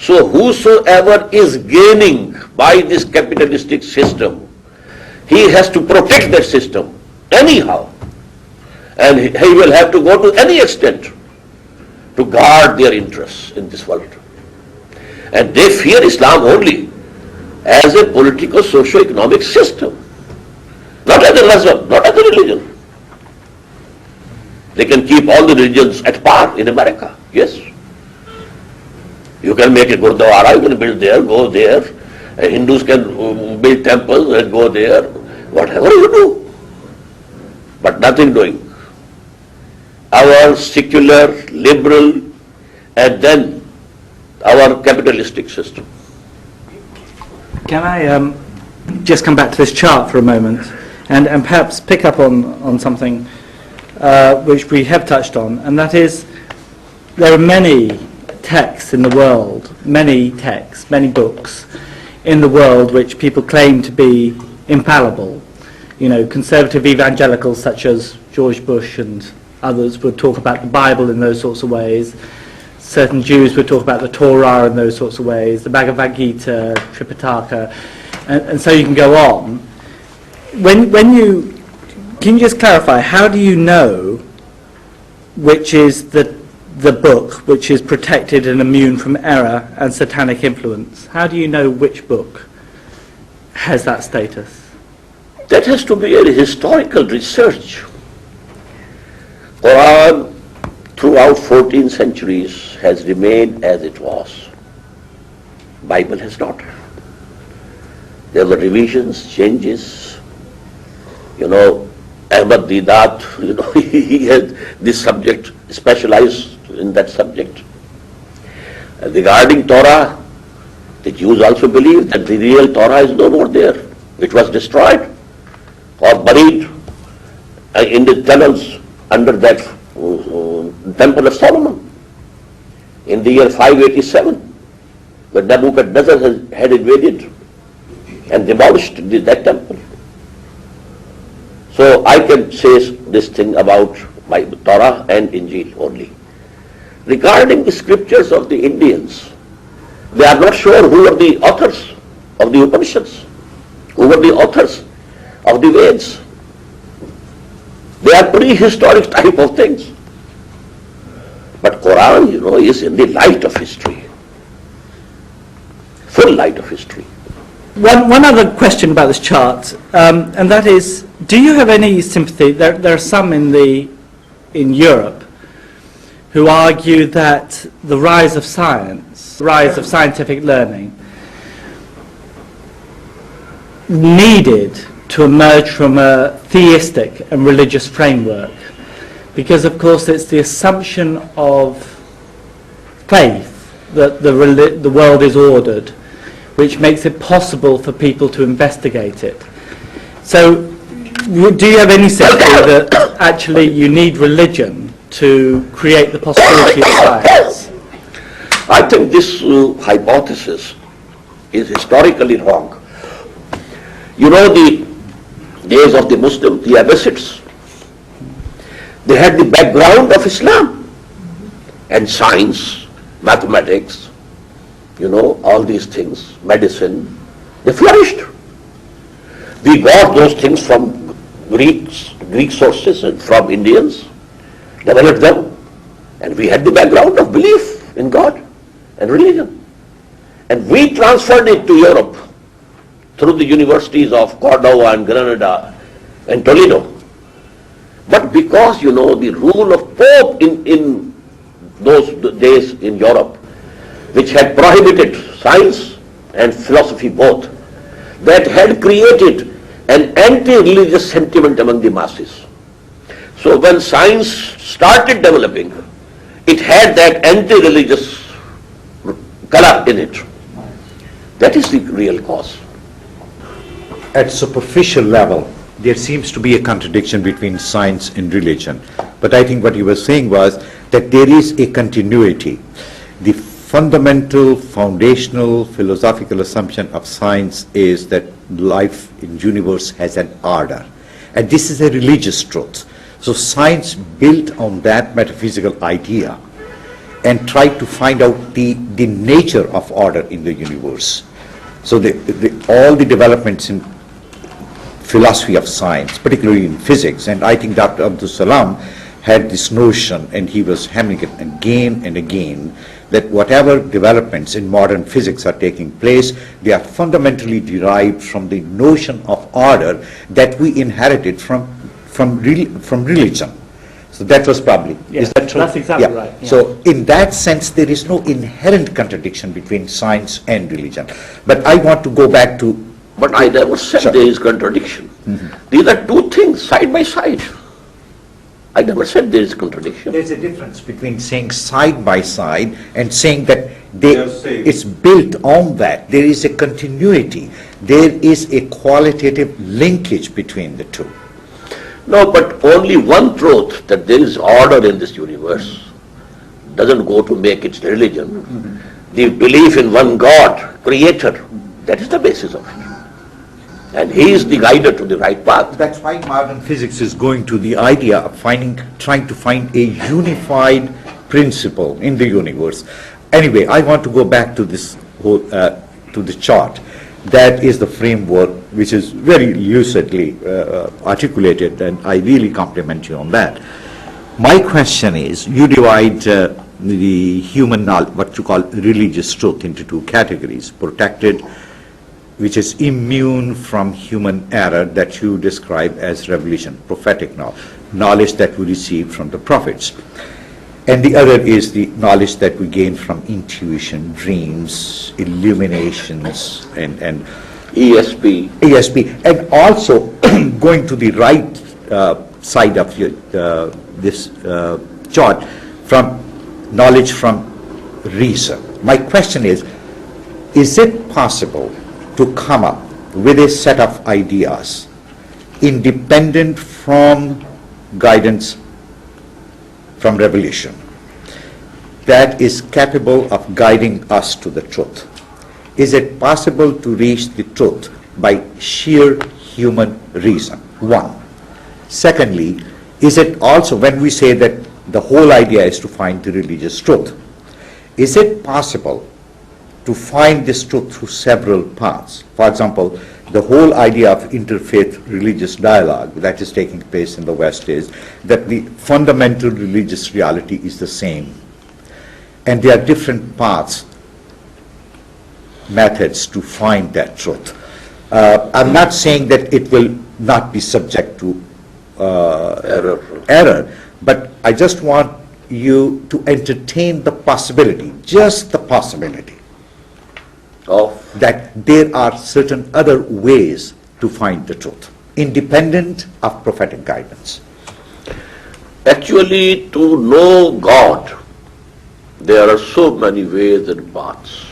So whosoever is gaining by this capitalistic system, he has to protect that system anyhow. And he will have to go to any extent to guard their interests in this world. And they fear Islam only as a political, socio-economic system, not as a Muslim, not as a religion. They can keep all the religions at par in America, yes. You can make a Gurdwara, you can build there, go there. Hindus can build temples and go there. Whatever you do. But nothing doing. Our secular, liberal, and then our capitalistic system. Can I just come back to this chart for a moment and perhaps pick up on something which we have touched on, and that is there are many texts in the world, many texts, many books in the world which people claim to be infallible. You know, conservative evangelicals such as George Bush and others would talk about the Bible in those sorts of ways. Certain Jews would talk about the Torah in those sorts of ways, the Bhagavad Gita, Tripitaka, and so you can go on. Can you just clarify, how do you know which is the book which is protected and immune from error and satanic influence? How do you know which book has that status? That has to be a historical research. Quran throughout 14 centuries has remained as it was. Bible has not. There were revisions, changes. You know, Ahmad Deedat, you know, he had this subject, specialized in that subject. Regarding Torah, the Jews also believe that the real Torah is no more there. It was destroyed or buried in the tunnels under that Temple of Solomon in the year 587, when Nebuchadnezzar had invaded and demolished that temple. So I can say this thing about my Torah and Injil only. Regarding the scriptures of the Indians, they are not sure who are the authors of the Upanishads, who were the authors of the Vedas. They are prehistoric type of things. But Quran, you know, is in the light of history, full light of history. One other question about this chart, and that is, do you have any sympathy? There are some in Europe who argue that the rise of science, the rise of scientific learning, needed to emerge from a theistic and religious framework, because of course it's the assumption of faith that the world is ordered, which makes it possible for people to investigate it. So do you have any sense that actually you need religion to create the possibility of science? I think this hypothesis is historically wrong. You know, the days of the Muslims, the Abbasids, they had the background of Islam and science, mathematics, you know, all these things, medicine, they flourished. We got those things from Greek sources and from Indians, developed them, and we had the background of belief in God and religion. And we transferred it to Europe through the universities of Cordova and Granada and Toledo. But because, you know, the rule of Pope in those days in Europe, which had prohibited science and philosophy both, that had created an anti-religious sentiment among the masses. So when science started developing, it had that anti-religious color in it. That is the real cause. At superficial level, there seems to be a contradiction between science and religion. But I think what you were saying was that there is a continuity. The fundamental, foundational, philosophical assumption of science is that life in universe has an order. And this is a religious truth. So science built on that metaphysical idea and try to find out the nature of order in the universe. So all the developments in philosophy of science, particularly in physics, and I think Dr. Abdul Salam had this notion, and he was hammering it again and again, that whatever developments in modern physics are taking place, they are fundamentally derived from the notion of order that we inherited from religion. So that was probably, Yes, is that true? that's exactly right, yeah. So in that sense, there is no inherent contradiction between science and religion. But I want to go back to... But I never said Sure. there is contradiction. These are two things side by side. I never said there is contradiction. There's a difference between saying side by side and saying that Yes, say- it's built on that. There is a continuity. There is a qualitative linkage between the two. No, but only one truth, that there is order in this universe, doesn't go to make it religion. The belief in one God, creator, that is the basis of it. And he is the guider to the right path. That's why modern physics is going to the idea of trying to find a unified principle in the universe. Anyway, I want to go back to this whole, to the chart. That is the framework which is very lucidly articulated, and I really compliment you on that. My question is, you divide the human knowledge, what you call religious truth, into two categories: protected, which is immune from human error, that you describe as revelation, prophetic knowledge that we receive from the prophets. And the other is the knowledge that we gain from intuition, dreams, illuminations, and ESP. and also going to the right side of this chart, from knowledge from reason. My question is it possible to come up with a set of ideas independent from guidance from revelation that is capable of guiding us to the truth? Is it possible to reach the truth by sheer human reason? One. Secondly, is it also, when we say that the whole idea is to find the religious truth, is it possible to find this truth through several paths? For example, the whole idea of interfaith religious dialogue that is taking place in the West is that the fundamental religious reality is the same, and there are different paths, methods to find that truth. I'm not saying that it will not be subject to error, but I just want you to entertain the possibility, just the possibility, Of that there are certain other ways to find the truth, independent of prophetic guidance. actually, to know God, there are so many ways and paths.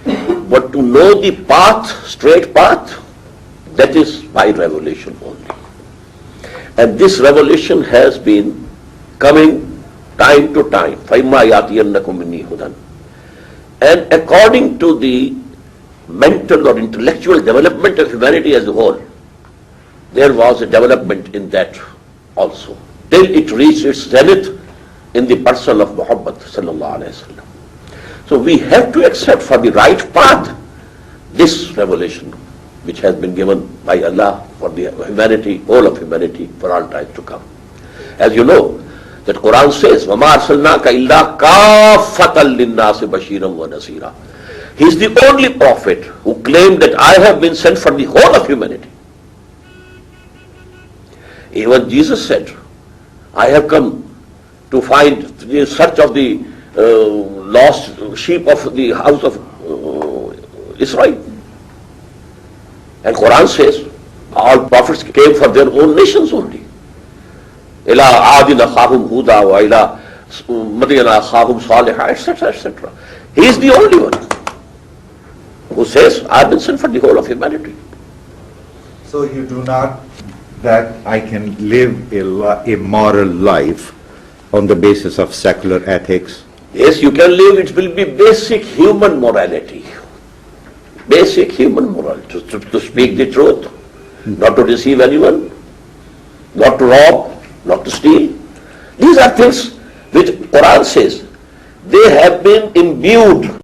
But to know the path, straight path, that is by revelation only. And this revelation has been coming time to time. فَإِمَّا يَأْتِيَنَّكُم مِّنِّي هُدًى. And according to the mental or intellectual development of humanity as a whole, there was a development in that also, till it reached its zenith in the person of Muhammad sallallahu alaihi wasallam. So we have to accept for the right path this revelation which has been given by Allah for the humanity, all of humanity, for all time to come. As you know, that Quran says, وَمَا أَرْسَلْنَاكَ إِلَّا كَافَّةً لِلنَّاسِ بَشِيرًا وَنَذِيرًا. He is the only prophet who claimed that I have been sent for the whole of humanity. Even Jesus said, I have come to find the search of the lost sheep of the house of Israel. And Quran says, all prophets came for their own nations only. إِلَىٰ عَادٍ أَخَاهُمْ هُودًا وَإِلَىٰ مَدْيَنَ أَخَاهُمْ صَالِحًا, etc., etc. He is the only one who says, I have been sent for the whole of humanity. So you do not that I can live a moral life on the basis of secular ethics? Yes, you can live, it will be basic human morality. Basic human morality, to speak the truth, not to deceive anyone, not to rob, not to steal. These are things which Quran says they have been imbued